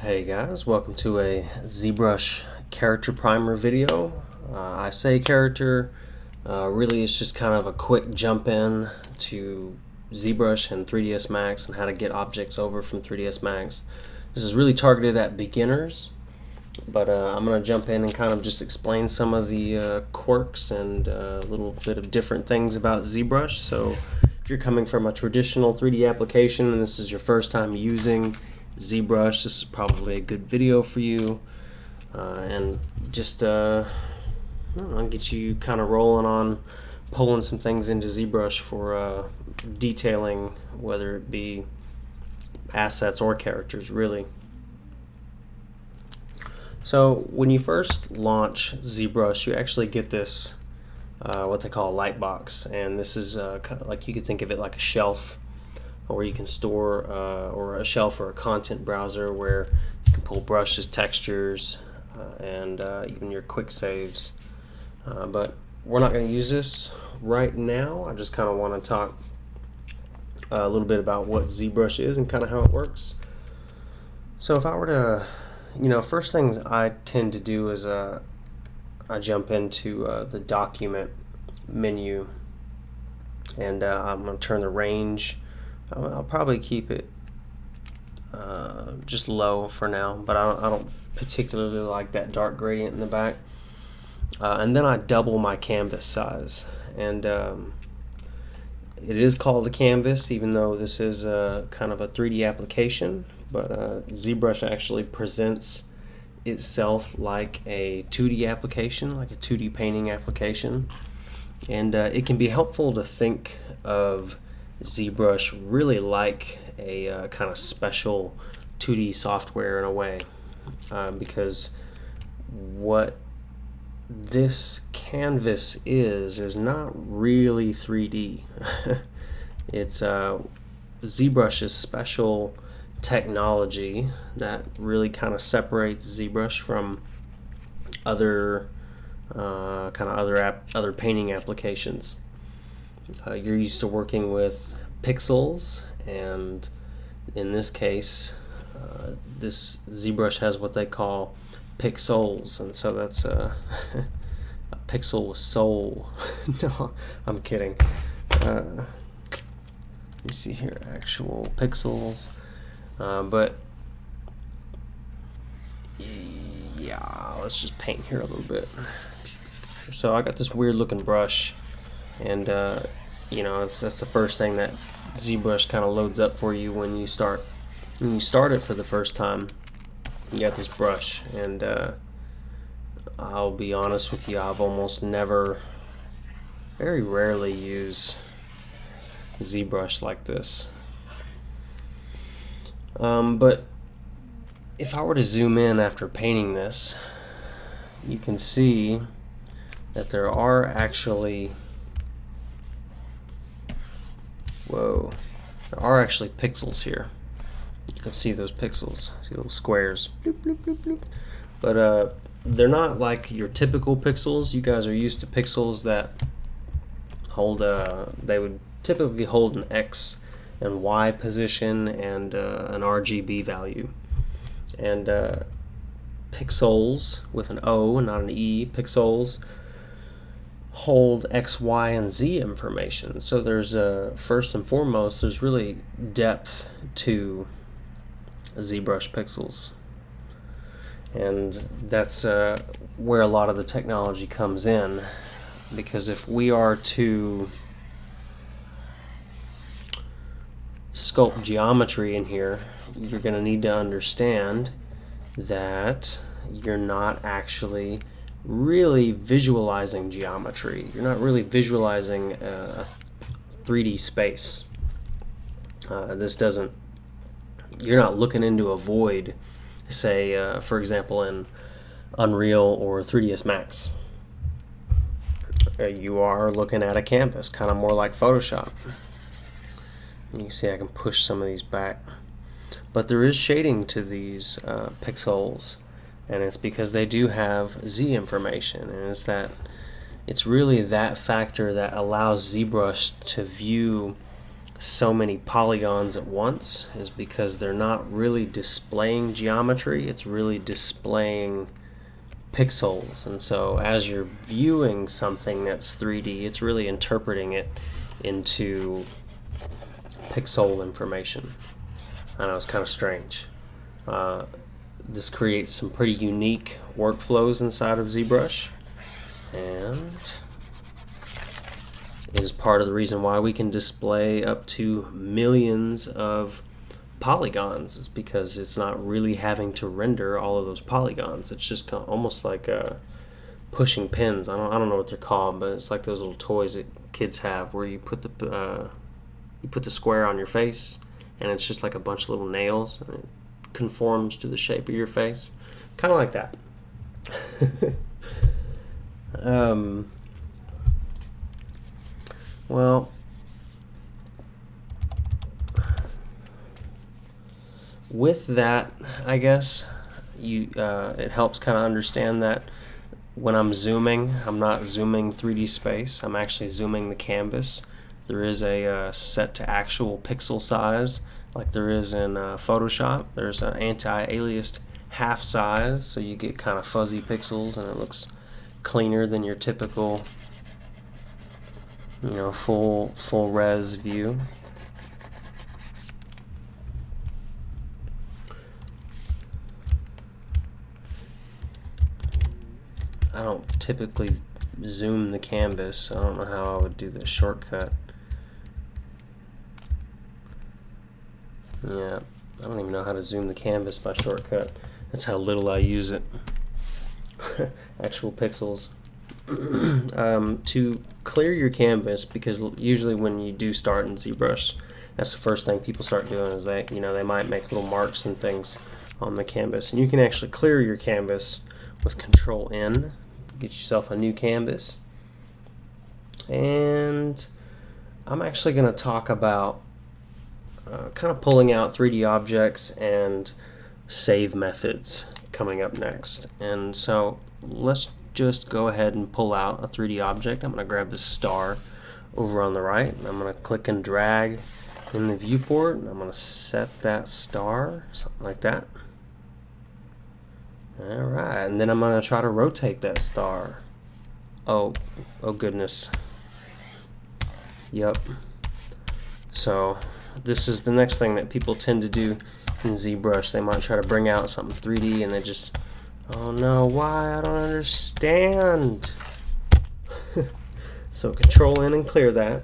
Hey guys, welcome to a ZBrush character primer video. I say character, really it's just kind of a quick jump in to ZBrush and 3ds Max and how to get objects over from 3ds Max. This is really targeted at beginners, but I'm going to jump in and kind of just explain some of the quirks and a little bit of different things about ZBrush. So if you're coming from a traditional 3D application and this is your first time using ZBrush, this is probably a good video for you, and just I'll get you kind of rolling on pulling some things into ZBrush for detailing, whether it be assets or characters, really. So when you first launch ZBrush, you actually get this what they call a Lightbox, and this is like, you could think of it like a shelf, or you can store, or a shelf or a content browser where you can pull brushes, textures, and even your quick saves. But we're not going to use this right now. I just kind of want to talk a little bit about what ZBrush is and kind of how it works. So if I were to, first things I tend to do is I jump into the document menu, and I'm going to turn the range. I'll probably keep it just low for now, but I don't particularly like that dark gradient in the back. And then I double my canvas size, and it is called a canvas, even though this is kind of a 3D application. But ZBrush actually presents itself like a 2D application, like a 2D painting application, and it can be helpful to think of ZBrush really like a kind of special 2D software in a way, because what this canvas is not really 3D. It's ZBrush's special technology that really kind of separates ZBrush from other other painting applications. You're used to working with Pixols, and in this case, this ZBrush has what they call Pixols, and so that's a pixel with soul. No, I'm kidding. Let me see here, actual pixels. But yeah, let's just paint here a little bit. So I got this weird looking brush, and that's the first thing that ZBrush kind of loads up for you when you start it for the first time. You got this brush, and I'll be honest with you, I've almost never, very rarely use ZBrush like this. But if I were to zoom in after painting this, you can see that there are actually there are actually pixels here. You can see those pixels, see little squares, bloop, bloop, bloop, bloop. But they're not like your typical pixels. You guys are used to pixels that hold they would typically hold an X and Y position and an RGB value. And Pixols with an O and not an E, Pixols hold X, Y, and Z information. So there's first and foremost, there's really depth to ZBrush pixels, and that's where a lot of the technology comes in, because if we are to sculpt geometry in here, you're going to need to understand that you're not actually really visualizing geometry. You're not really visualizing a 3D space. You're not looking into a void, say, for example, in Unreal or 3ds Max. You are looking at a canvas, kind of more like Photoshop. You can see I can push some of these back. But there is shading to these pixels, and it's because they do have Z information, and it's really that factor that allows ZBrush to view so many polygons at once is because they're not really displaying geometry, it's really displaying pixels. And so as you're viewing something that's 3D, it's really interpreting it into pixel information. I know it's kind of strange. This creates some pretty unique workflows inside of ZBrush, and is part of the reason why we can display up to millions of polygons, is because it's not really having to render all of those polygons. It's just almost like pushing pins. I don't know what they're called, but it's like those little toys that kids have where you put the square on your face and it's just like a bunch of little nails and it conforms to the shape of your face, kind of like that. Well, with that, I guess it helps kind of understand that when I'm zooming, I'm not zooming 3D space, I'm actually zooming the canvas. There is a set to actual pixel size, like there is in Photoshop. There's an anti-aliased half size, so you get kind of fuzzy pixels and it looks cleaner than your typical, full res view. I don't typically zoom the canvas. I don't know how I would do this shortcut. Yeah, I don't even know how to zoom the canvas by shortcut. That's how little I use it. Actual pixels. To clear your canvas, because usually when you do start in ZBrush, that's the first thing people start doing, is they might make little marks and things on the canvas, and you can actually clear your canvas with Control N. Get yourself a new canvas. And I'm actually going to talk about kind of pulling out 3D objects and save methods coming up next. And so let's just go ahead and pull out a 3D object. I'm going to grab this star over on the right, and I'm going to click and drag in the viewport, and I'm going to set that star, something like that. Alright, and then I'm going to try to rotate that star. Oh goodness. Yep. So this is the next thing that people tend to do in ZBrush. They might try to bring out something 3D and they just, oh no, why? I don't understand. So Control N and clear that.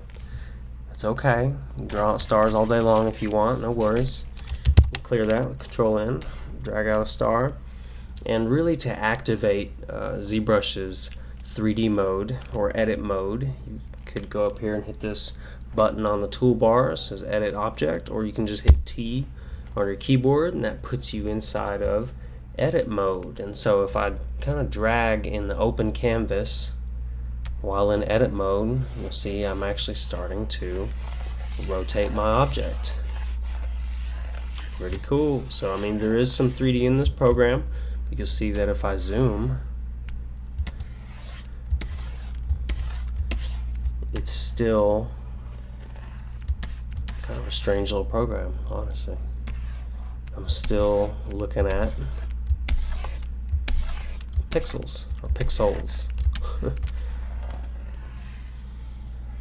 That's okay. You can draw out stars all day long if you want, no worries. Clear that with Control N, drag out a star. And really, to activate ZBrush's 3D mode or edit mode, you could go up here and hit this button on the toolbar. It says Edit Object, or you can just hit T on your keyboard, and that puts you inside of edit mode. And so if I kind of drag in the open canvas while in edit mode, you'll see I'm actually starting to rotate my object. Pretty cool. So I mean, there is some 3D in this program. You'll see that if I zoom, it's still kind of a strange little program, honestly. I'm still looking at pixels, or pixels.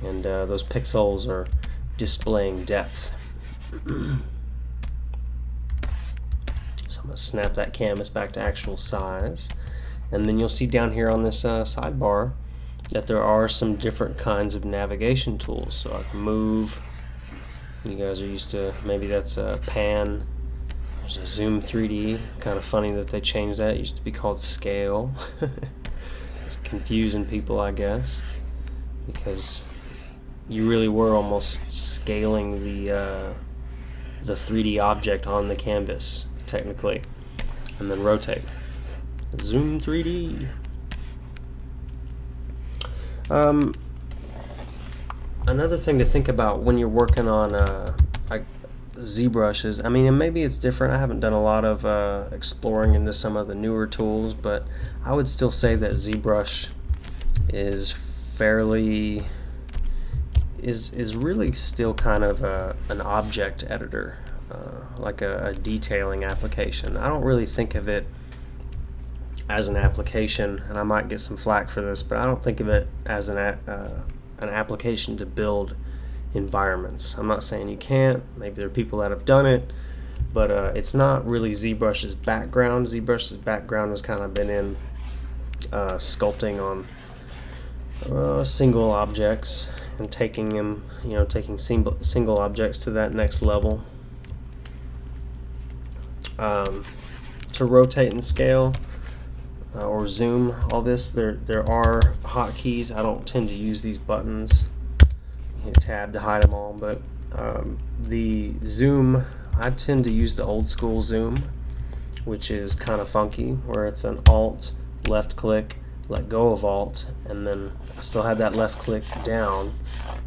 And those pixels are displaying depth. So I'm going to snap that canvas back to actual size, and then you'll see down here on this sidebar that there are some different kinds of navigation tools. So I can move. You guys are used to, maybe that's a pan. There's a zoom 3D. Kind of funny that they changed that. It used to be called scale. It's confusing people, I guess, because you really were almost scaling the 3D object on the canvas, technically. And then rotate. Zoom 3D. Another thing to think about when you're working on ZBrush is, I mean, and maybe it's different. I haven't done a lot of exploring into some of the newer tools, but I would still say that ZBrush is fairly, is really still kind of an object editor, like a detailing application. I don't really think of it as an application, and I might get some flack for this, but I don't think of it as an application to build environments. I'm not saying you can't. Maybe there are people that have done it, but it's not really ZBrush's background. ZBrush's background has kind of been in sculpting on single objects and taking them, taking single objects to that next level. To rotate and scale or zoom all this, there are hotkeys. I don't tend to use these buttons. You hit tab to hide them all, but the zoom, I tend to use the old school zoom, which is kind of funky, where it's an Alt, left click, let go of Alt, and then I still have that left click down,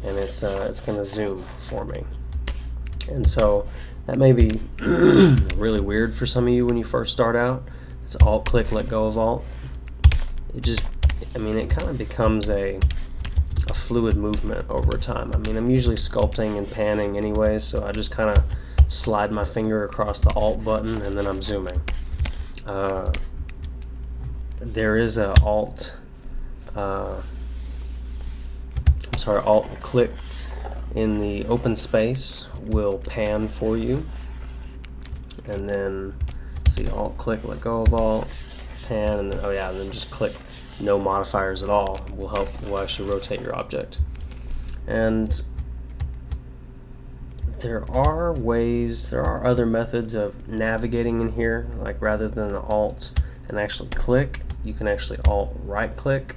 and it's going to zoom for me. And so that may be really weird for some of you when you first start out. It's Alt click, let go of Alt. It kind of becomes a fluid movement over time. I'm usually sculpting and panning anyways, so I just kind of slide my finger across the Alt button and then I'm zooming. There is a Alt click in the open space will pan for you, and then see Alt click, let go of Alt, pan, and then, and then just click no modifiers at all will actually rotate your object. And there are other methods of navigating in here, like rather than the Alt and actually click, you can actually Alt right click,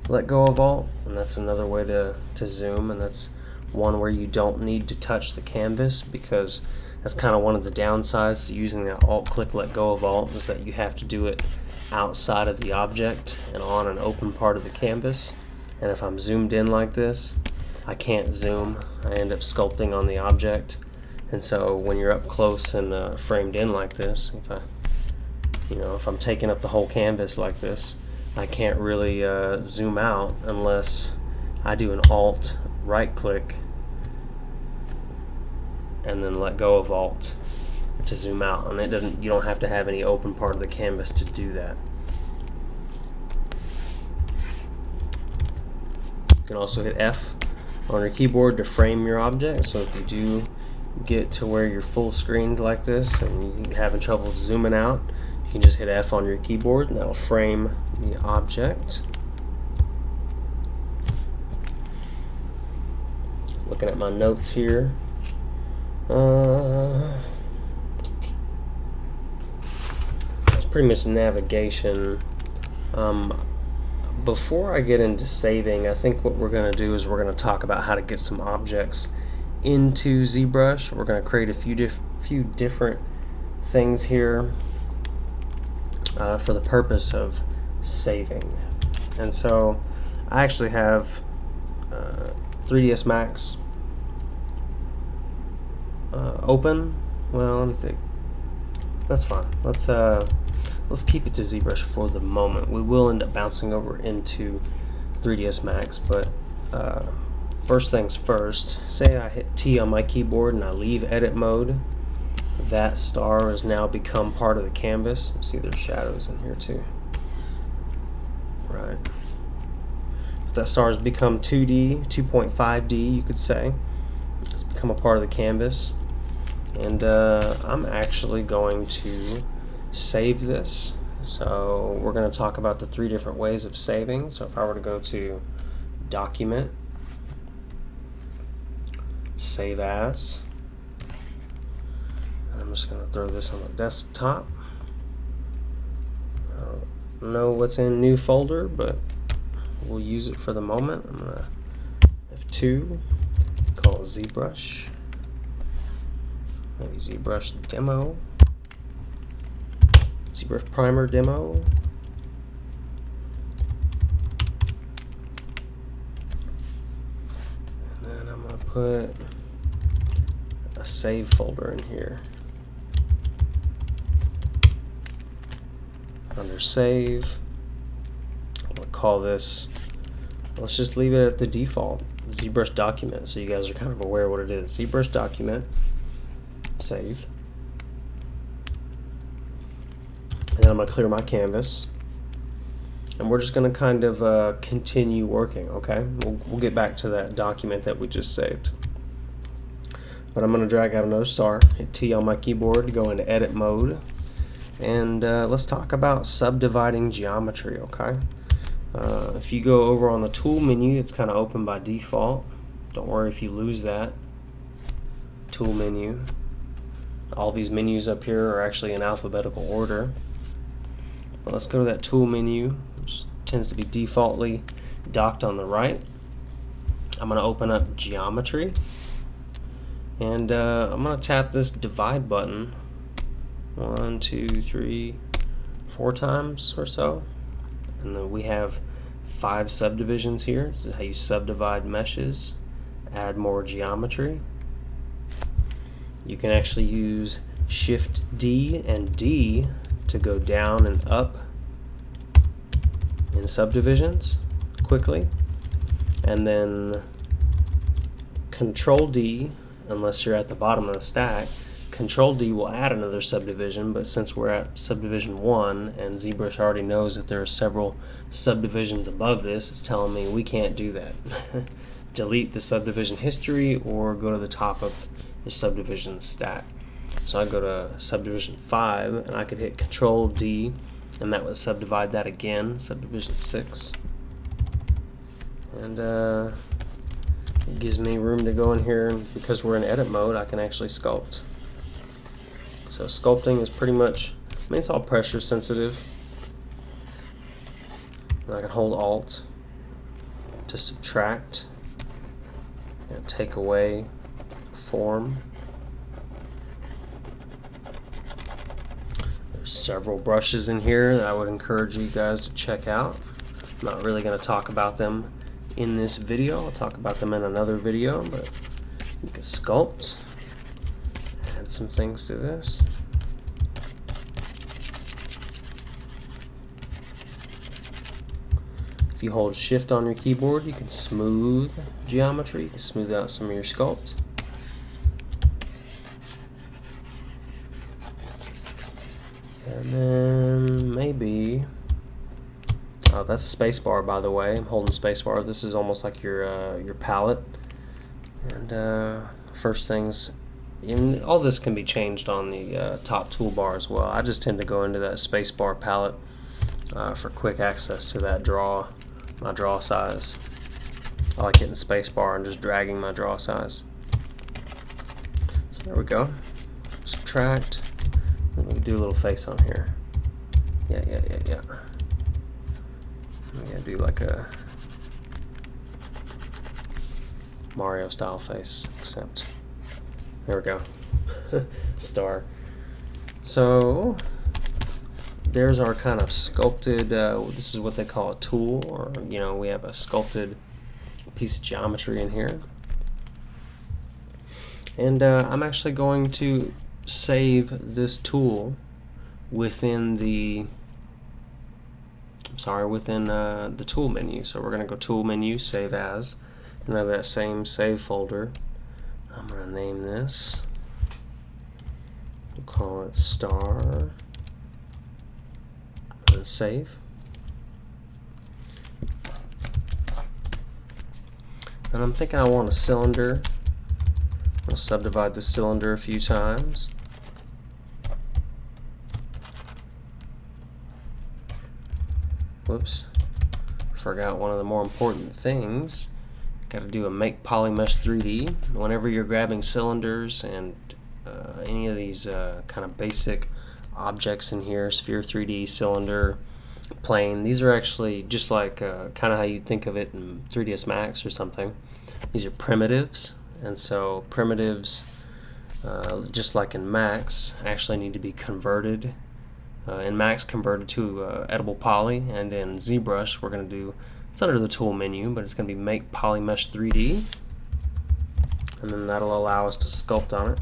let go of Alt, and that's another way to zoom, and that's one where you don't need to touch the canvas, because that's kind of one of the downsides to using the Alt click, let go of Alt, is that you have to do it outside of the object and on an open part of the canvas. And if I'm zoomed in like this, I can't zoom. I end up sculpting on the object. And so when you're up close and framed in like this, if I'm taking up the whole canvas like this, I can't really zoom out unless I do an Alt right click and then let go of Alt to zoom out, and you don't have to have any open part of the canvas to do that. You can also hit F on your keyboard to frame your object, so if you do get to where you're full screened like this and you're having trouble zooming out, you can just hit F on your keyboard and that'll frame the object. Looking at my notes here. It's pretty much navigation. Before I get into saving, I think what we're going to do is we're going to talk about how to get some objects into ZBrush. We're going to create a few different things here for the purpose of saving. And so I actually have 3ds Max open. Well, let me think. That's fine. Let's keep it to ZBrush for the moment. We will end up bouncing over into 3ds Max, but first things first, say I hit T on my keyboard and I leave edit mode. That star has now become part of the canvas. See, there's shadows in here too. Right. That star has become 2D, 2.5D, you could say. It's become a part of the canvas. And I'm actually going to save this. So we're going to talk about the 3 different ways of saving. So if I were to go to Document, Save As, I'm just going to throw this on the desktop. I don't know what's in new folder, but we'll use it for the moment. I'm going to F2, call it ZBrush, maybe ZBrush Demo, ZBrush Primer Demo, and then I'm going to put a save folder in here. Under Save, I'm going to call this, let's just leave it at the default, ZBrush document, so you guys are kind of aware what it is. ZBrush document, save. And then I'm going to clear my canvas. And we're just going to kind of continue working, okay? We'll get back to that document that we just saved. But I'm going to drag out another star, hit T on my keyboard to go into edit mode. And let's talk about subdividing geometry, okay? If you go over on the tool menu, it's kind of open by default. Don't worry if you lose that. Tool menu. All these menus up here are actually in alphabetical order. But let's go to that tool menu, which tends to be defaultly docked on the right. I'm going to open up geometry. And I'm going to tap this divide button 1, 2, 3, 4 times or so. And then we have 5 subdivisions here. This is how you subdivide meshes, add more geometry. You can actually use Shift D and D to go down and up in subdivisions quickly. And then Control D, unless you're at the bottom of the stack, Control D will add another subdivision, but since we're at subdivision 1 and ZBrush already knows that there are several subdivisions above this, it's telling me we can't do that. Delete the subdivision history or go to the top of the subdivision stack. So I go to subdivision 5 and I could hit Control D and that would subdivide that again, subdivision 6. And it gives me room to go in here, and because we're in edit mode I can actually sculpt. So sculpting is pretty much, I mean, it's all pressure sensitive. And I can hold Alt to subtract and take away form. There's several brushes in here that I would encourage you guys to check out. I'm not really going to talk about them in this video. I'll talk about them in another video, but you can sculpt. Add some things to this. If you hold Shift on your keyboard, you can smooth geometry. You can smooth out some of your sculpt. And then maybe, oh, that's spacebar, by the way. I'm holding spacebar. This is almost like your palette. And first things, and all this can be changed on the top toolbar as well. I just tend to go into that spacebar palette for quick access to that my draw size. I like hitting spacebar and just dragging my draw size. So there we go. Subtract. And we can do a little face on here. Yeah. I'm gonna do like a Mario style face, except there we go. Star. So there's our kind of sculpted, this is what they call a tool, or we have a sculpted piece of geometry in here. And I'm actually going to save this tool within the the tool menu. So we're going to go tool menu, save as, and have that same save folder. I'm going to name this, we'll call it star, and save. And I'm thinking I want a cylinder. I'll subdivide the cylinder a few times. Whoops, forgot one of the more important things. Got to do a make polymesh 3D. Whenever you're grabbing cylinders and any of these kind of basic objects in here, sphere 3D, cylinder, plane, these are actually just like kind of how you think of it in 3ds Max or something. These are primitives, and so primitives, just like in Max, actually need to be converted. In Max, converted to editable poly, and in ZBrush we're going to do, it's under the tool menu, but it's going to be make polymesh 3D, and then that'll allow us to sculpt on it.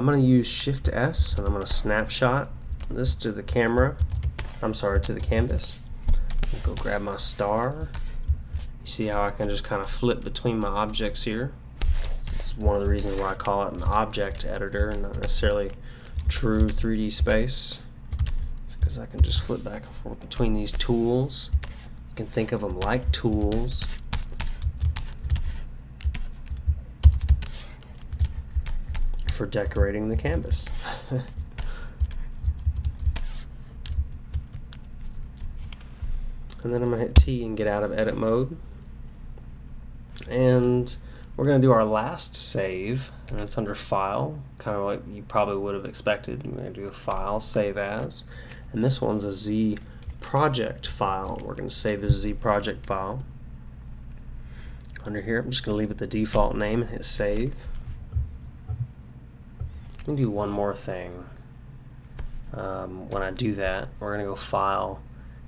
I'm going to use Shift S and I'm going to snapshot this to the camera. I'm sorry, to the canvas. Go grab my star. You see how I can just kind of flip between my objects here. This is one of the reasons why I call it an object editor and not necessarily true 3D space. It's because I can just flip back and forth between these tools. You can think of them like tools. For decorating the canvas. And then I'm going to hit T and get out of edit mode. And we're going to do our last save, and it's under File, kind of like you probably would have expected. We're going to do a File, Save As, and this one's a Z project file. We're going to save the Z project file. Under here, I'm just going to leave it the default name and hit Save. Let me do one more thing. When I do that, we're going to go File,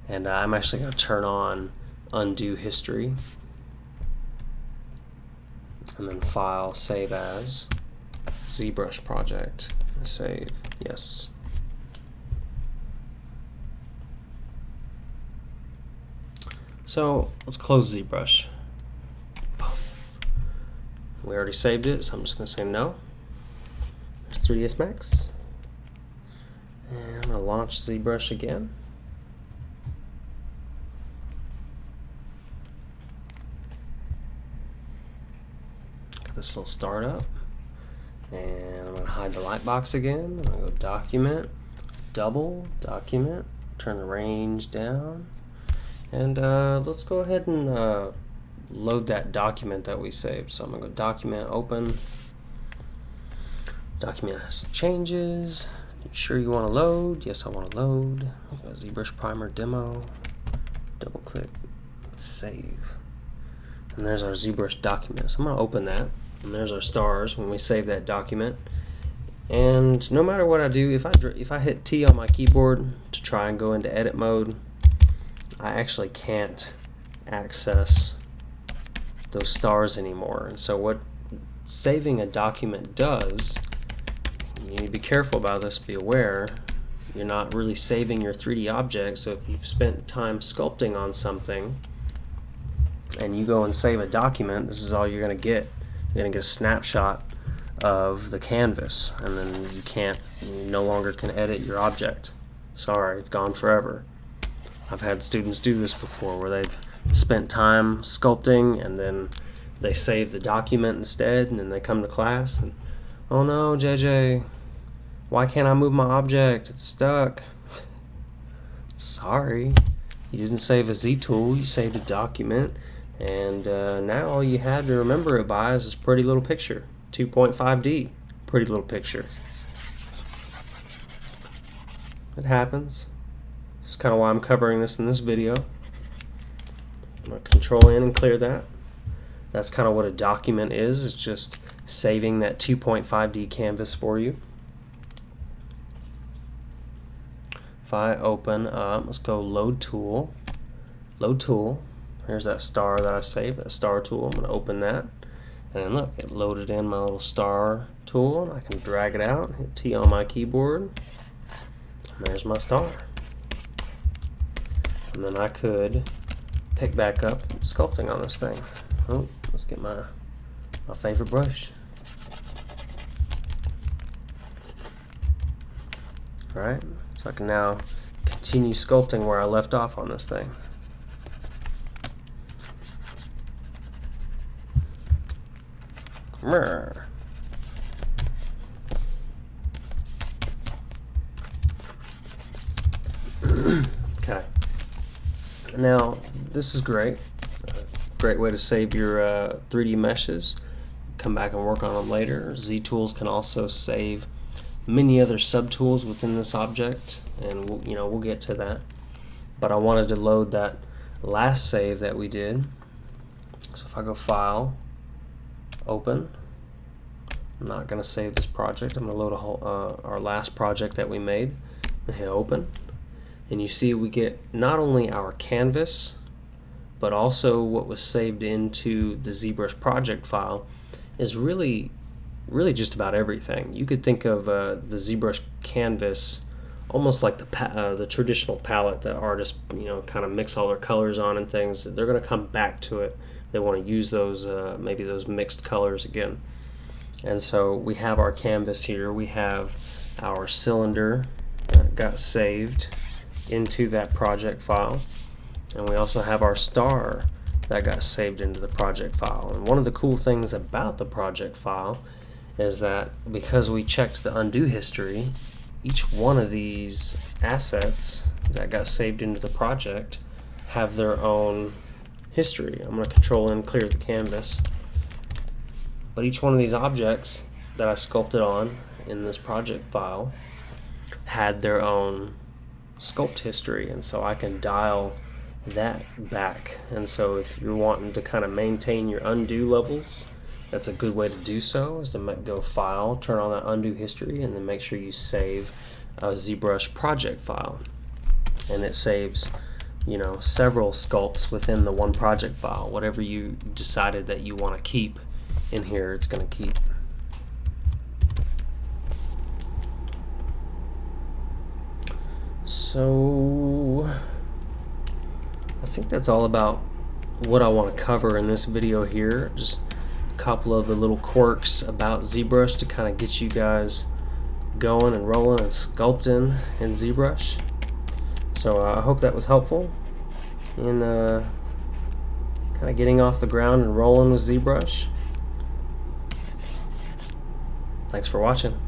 and I'm actually going to turn on Undo History. And then File, Save As, ZBrush Project, save, yes. So let's close ZBrush. We already saved it, so I'm just going to say no. There's 3ds Max. And I'm going to launch ZBrush again. This little startup, and I'm going to hide the Lightbox again. I'm going to go Document, Double, Document, turn the range down, and let's go ahead and load that document that we saved. So I'm going to go Document, Open, Document has changes. You sure you want to load? Yes, I want to load. ZBrush Primer Demo, double click, save. And there's our ZBrush document. So I'm going to open that. And there's our stars when we save that document. And no matter what I do, if I hit T on my keyboard to try and go into edit mode, I actually can't access those stars anymore. And so what saving a document does, you need to be careful about this, be aware, you're not really saving your 3D object. So if you've spent time sculpting on something and you go and save a document, this is all you're going to get. You're going to get a snapshot of the canvas, and then you no longer can edit your object. Sorry, it's gone forever. I've had students do this before where they've spent time sculpting and then they save the document instead, and then they come to class and, oh no, JJ, why can't I move my object? It's stuck. Sorry, you didn't save a Z tool, you saved a document. And now all you had to remember it by is this pretty little picture, 2.5D, pretty little picture. It happens. That's kind of why I'm covering this in this video. I'm going to Control N and clear that. That's kind of what a document is. It's just saving that 2.5D canvas for you. If I open up, let's go Load Tool. Load Tool. Here's that star that I saved, that star tool. I'm going to open that. And look, it loaded in my little star tool. And I can drag it out, hit T on my keyboard. And there's my star. And then I could pick back up sculpting on this thing. Oh, let's get my favorite brush. Alright, so I can now continue sculpting where I left off on this thing. Okay. Now, this is great. Great way to save your 3D meshes. Come back and work on them later. Z tools can also save many other subtools within this object, and we'll get to that. But I wanted to load that last save that we did. So if I go File, Open. I'm not going to save this project. I'm going to load our last project that we made. And hit Open. And you see we get not only our canvas, but also what was saved into the ZBrush project file is really really just about everything. You could think of the ZBrush canvas almost like the traditional palette that artists, kind of mix all their colors on and things. They're going to come back to it. They want to use those maybe those mixed colors again. And so we have our canvas here. We have our cylinder that got saved into that project file, and we also have our star that got saved into the project file. And one of the cool things about the project file is that because we checked the undo history, each one of these assets that got saved into the project have their own history. I'm going to Control and clear the canvas. But each one of these objects that I sculpted on in this project file had their own sculpt history, and so I can dial that back. And so if you're wanting to kind of maintain your undo levels, that's a good way to do so, is to go File, turn on that undo history, and then make sure you save a ZBrush project file. And it saves, several sculpts within the one project file. Whatever you decided that you want to keep in here, it's going to keep. So I think that's all about what I want to cover in this video here. Just a couple of the little quirks about ZBrush to kind of get you guys going and rolling and sculpting in ZBrush. So I hope that was helpful in kind of getting off the ground and rolling with ZBrush. Thanks for watching.